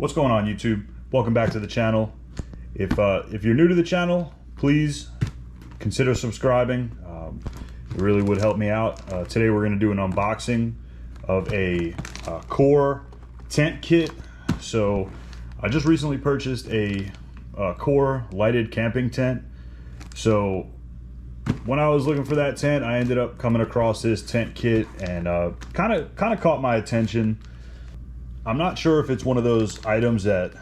What's going on, YouTube? Welcome back to the channel. If you're new to the channel, please consider subscribing. It really would help me out. Today we're going to do an unboxing of a Core tent kit. So I just recently purchased a Core lighted camping tent. So when I was looking for that tent, I ended up coming across this tent kit and kind of caught my attention. I'm not sure if it's one of those items that,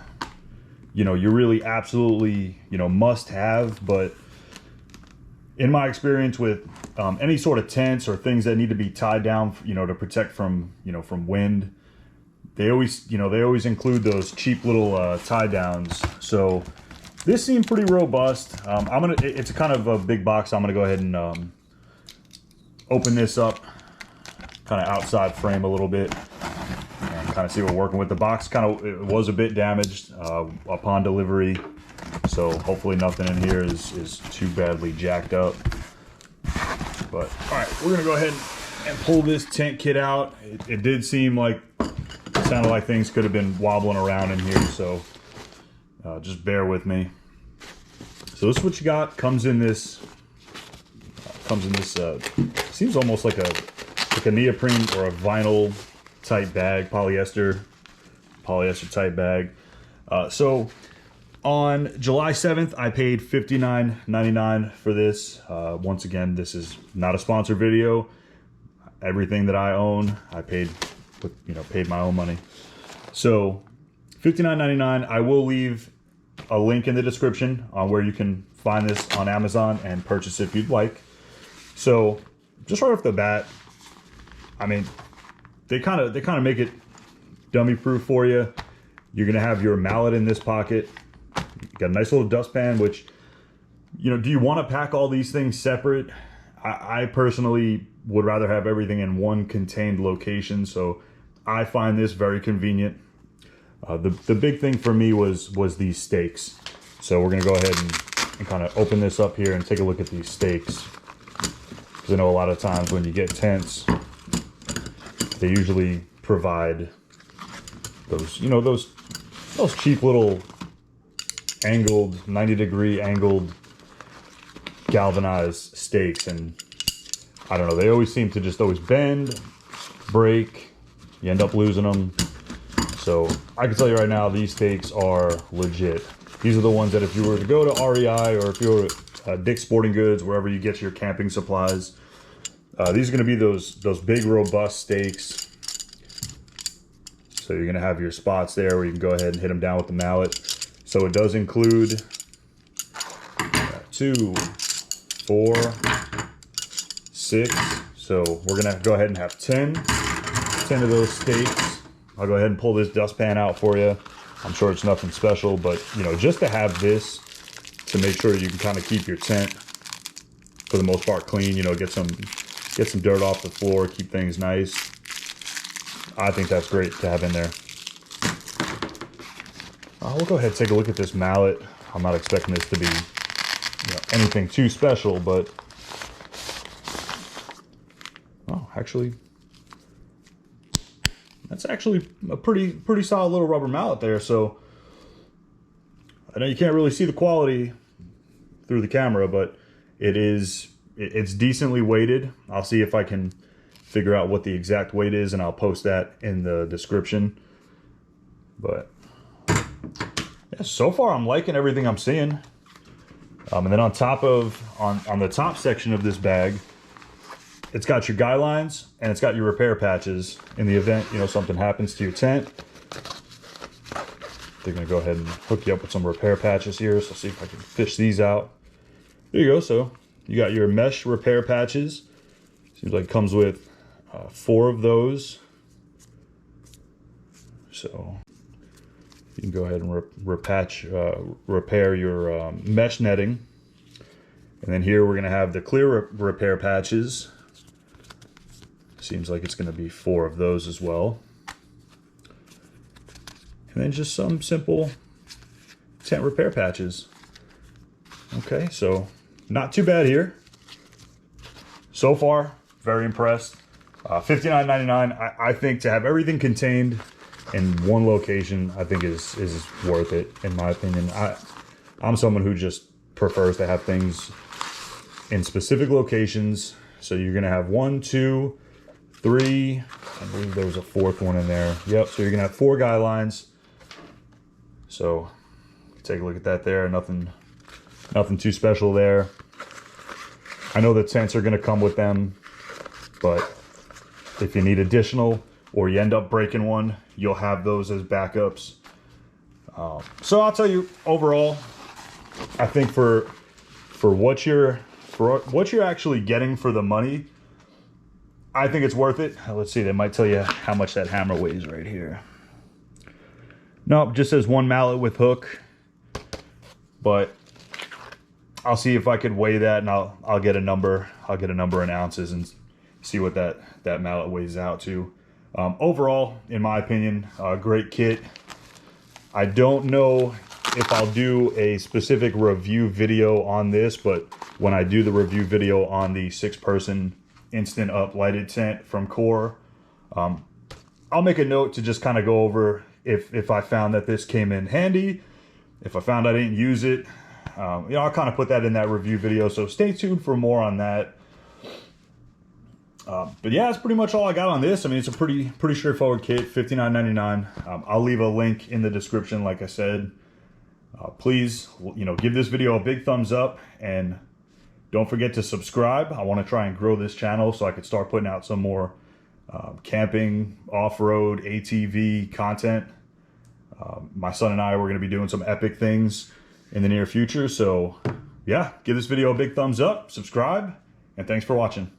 you know, you really absolutely, you know, must have, but in my experience with any sort of tents or things that need to be tied down, you know, to protect from, you know, from wind, they always include those cheap little tie downs. So this seemed pretty robust. It's a kind of a big box. I'm gonna go ahead and open this up, kind of outside frame a little bit, and kind of see what we're working with. The box it was a bit damaged upon delivery, so hopefully nothing in here is too badly jacked up. But all right, we're gonna go ahead and pull this tent kit out. It did seem like, it sounded like things could have been wobbling around in here, so just bear with me. So this is what you got. Comes in this seems almost like a neoprene or a vinyl type bag, polyester type bag. So on July 7th, I paid $59.99 for this. Once again, this is not a sponsored video. Everything that I own, I paid my own money. So $59.99. I will leave a link in the description on where you can find this on Amazon and purchase it if you'd like. So just right off the bat, I mean, they kind of make it dummy proof for you. You're gonna have your mallet in this pocket. You got a nice little dustpan, which, you know, do you want to pack all these things separate? I personally would rather have everything in one contained location, so I find this very convenient. The big thing for me was these stakes. So we're gonna go ahead and kind of open this up here and take a look at these stakes. Because I know a lot of times when you get tents, they usually provide those, you know, those cheap little angled, 90-degree angled galvanized stakes, and I don't know, they always seem to just always bend, break, you end up losing them. So I can tell you right now, these stakes are legit. These are the ones that if you were to go to REI or if you were to Dick's Sporting Goods, wherever you get your camping supplies, these are going to be those big robust stakes. So you're going to have your spots there where you can go ahead and hit them down with the mallet. So it does include 2, 4, 6. So we're going to go ahead and have 10 of those stakes. I'll go ahead and pull this dustpan out for you. I'm sure it's nothing special, but you know, just to have this to make sure you can kind of keep your tent for the most part clean, you know, get some dirt off the floor, keep things nice. I think that's great to have in there. We'll go ahead and take a look at this mallet. I'm not expecting this to be, you know, anything too special, but actually, that's actually a pretty solid little rubber mallet there. So I know you can't really see the quality through the camera, but it's decently weighted. I'll see if I can figure out what the exact weight is, and I'll post that in the description. But yeah, so far I'm liking everything I'm seeing. And then on the top section of this bag, it's got your guy lines and it's got your repair patches in the event, you know, something happens to your tent. They're gonna go ahead and hook you up with some repair patches here. So see if I can fish these out. There you go. So you got your mesh repair patches. Seems like it comes with 4 of those. So you can go ahead and repair your mesh netting. And then here we're gonna have the clear repair patches. Seems like it's gonna be 4 of those as well. And then just some simple tent repair patches. Okay, so not too bad here. So far, very impressed. $59.99. I think to have everything contained in one location, I think is worth it, in my opinion. I'm someone who just prefers to have things in specific locations. So you're gonna have 1, 2, 3, I believe there was a fourth one in there. Yep, so you're gonna have 4 guy lines. So take a look at that there. Nothing too special there. I know the tents are gonna come with them, but if you need additional or you end up breaking one, you'll have those as backups. So I'll tell you, overall, I think for what you're actually getting for the money, I think it's worth it. Let's see, they might tell you how much that hammer weighs right here. Nope, just says 1 mallet with hook, but I'll see if I could weigh that, and I'll get a number. I'll get a number in ounces and see what that mallet weighs out to. Overall, in my opinion, great kit. I don't know if I'll do a specific review video on this, but when I do the review video on the 6-person instant up lighted tent from Core, I'll make a note to just kind of go over if I found that this came in handy, if I found I didn't use it. You know, I'll kind of put that in that review video, so stay tuned for more on that. But yeah, that's pretty much all I got on this. I mean, it's a pretty straightforward kit, $59.99. I'll leave a link in the description, like I said. Please, you know, give this video a big thumbs up, and don't forget to subscribe. I want to try and grow this channel so I could start putting out some more camping, off-road, ATV content. My son and I, we're going to be doing some epic things in the near future. So yeah, give this video a big thumbs up, subscribe, and thanks for watching.